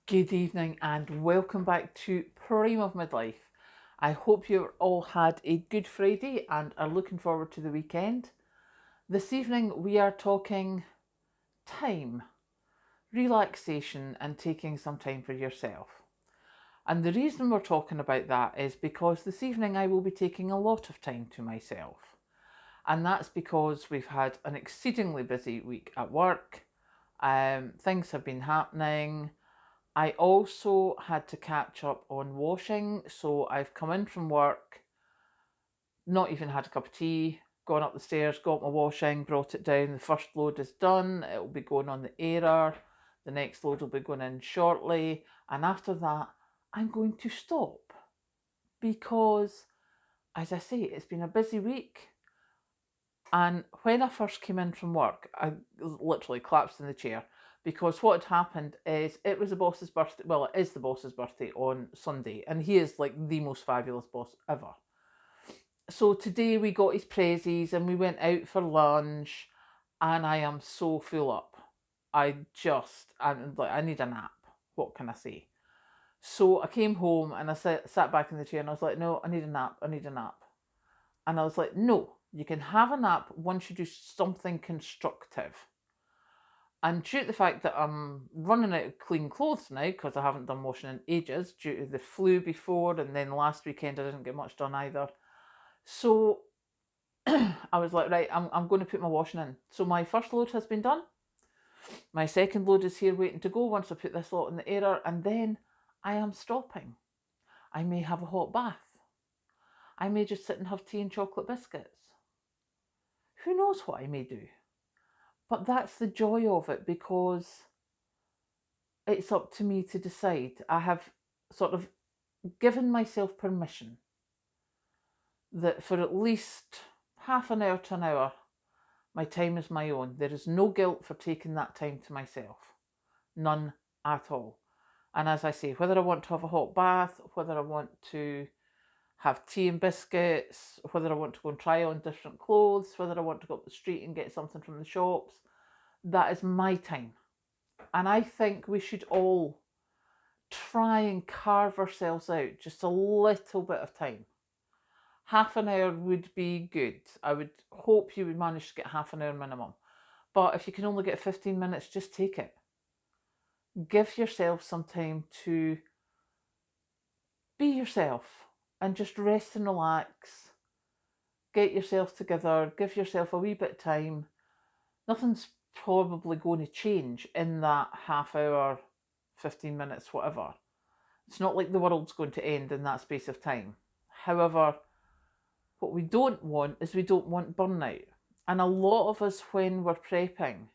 Good evening and welcome back to Prime of Midlife. I hope you've all had a good Friday and are looking forward to the weekend. This evening we are talking time, relaxation, and taking some time for yourself. And the reason we're talking about that is because this evening I will be taking a lot of time to myself. And that's because we've had an exceedingly busy week at work. Things have been happening. I also had to catch up on washing, so I've come in from work, not even had a cup of tea, gone up the stairs, got my washing, brought it down. The first load is done, it will be going on the airer, the next load will be going in shortly, and after that, I'm going to stop because, as I say, it's been a busy week. And when I first came in from work, I literally collapsed in the chair because what had happened is it was the boss's birthday. Well, it is the boss's birthday on Sunday, and he is like the most fabulous boss ever. So today we got his praises and we went out for lunch, and I am so full up. I'm like, I need a nap. What can I say? So I came home and I sat back in the chair and I was like, no, I need a nap. I need a nap. And I was like, no, you can have a nap once you do something constructive. And due to the fact that I'm running out of clean clothes now, because I haven't done washing in ages, due to the flu before, and then last weekend I didn't get much done either. So I was like, right, I'm going to put my washing in. So my first load has been done. My second load is here waiting to go once I put this lot in the airer, and then I am stopping. I may have a hot bath. I may just sit and have tea and chocolate biscuits. Who knows what I may do? But that's the joy of it because it's up to me to decide. I have sort of given myself permission that for at least half an hour to an hour, my time is my own. There is no guilt for taking that time to myself. None at all. And as I say, whether I want to have a hot bath, whether I want to have tea and biscuits, whether I want to go and try on different clothes, whether I want to go up the street and get something from the shops, that is my time. And I think we should all try and carve ourselves out just a little bit of time. Half an hour would be good. I would hope you would manage to get half an hour minimum. But if you can only get 15 minutes, just take it. Give yourself some time to be yourself and just rest and relax. Get yourself together, give yourself a wee bit of time. Nothing's probably going to change in that half hour, 15 minutes, whatever. It's not like the world's going to end in that space of time. However, what we don't want is we don't want burnout. And a lot of us, when we're prepping,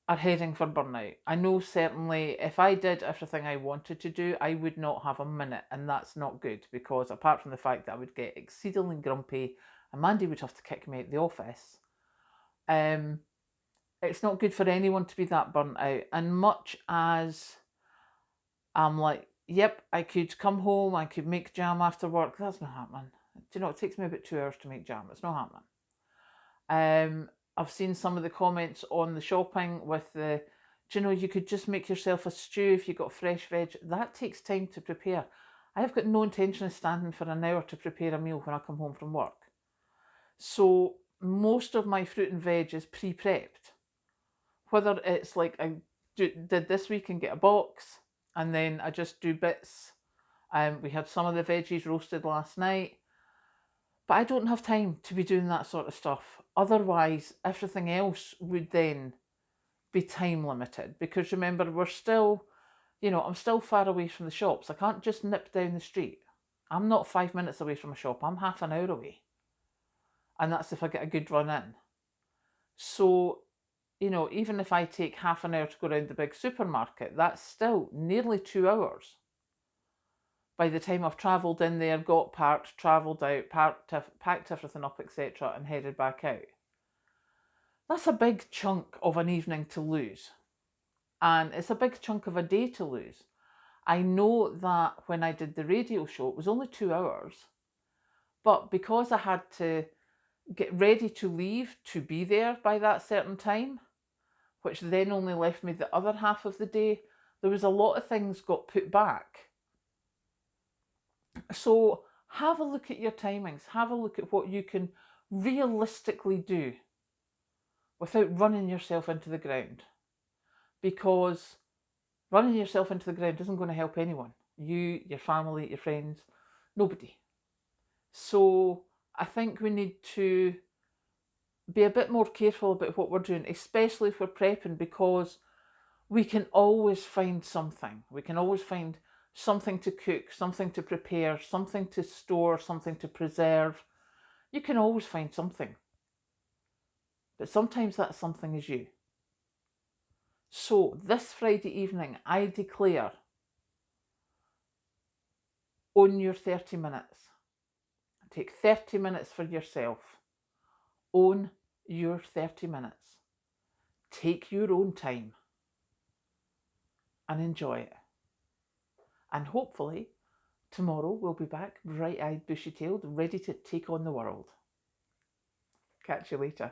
are heading for burnout. I know certainly if I did everything I wanted to do, I would not have a minute, and that's not good because apart from the fact that I would get exceedingly grumpy and Mandy would have to kick me out the office, it's not good for anyone to be that burnt out. And much as I'm like, yep, I could come home, I could make jam after work. That's not happening. Do you know, it takes me about 2 hours to make jam. It's not happening. I've seen some of the comments on the shopping with the, do you know, you could just make yourself a stew if you've got fresh veg. That takes time to prepare. I've got no intention of standing for an hour to prepare a meal when I come home from work. So most of my fruit and veg is pre-prepped. Whether it's like I did this week and get a box, and then I just do bits. We had some of the veggies roasted last night, but I don't have time to be doing that sort of stuff. Otherwise, everything else would then be time limited because remember, we're still, I'm still far away from the shops. I can't just nip down the street. I'm not 5 minutes away from a shop, I'm half an hour away. And that's if I get a good run in. So, even if I take half an hour to go around the big supermarket, that's still nearly 2 hours. By the time I've travelled in there, got parked, travelled out, packed everything up, etc., and headed back out. That's a big chunk of an evening to lose. And it's a big chunk of a day to lose. I know that when I did the radio show, it was only 2 hours. But because I had to get ready to leave to be there by that certain time, which then only left me the other half of the day, There was a lot of things got put back. So have a look at your timings, have a look at what you can realistically do without running yourself into the ground. Because running yourself into the ground isn't going to help anyone. You, your family, your friends, nobody. So I think we need to be a bit more careful about what we're doing, especially if we're prepping, because we can always find something. We can always find something to cook, something to prepare, something to store, something to preserve. You can always find something. But sometimes that something is you. So this Friday evening, I declare, own your 30 minutes. Take 30 minutes for yourself. Own your 30 minutes. Take your own time and enjoy it. And hopefully, tomorrow we'll be back bright-eyed, bushy-tailed, ready to take on the world. Catch you later.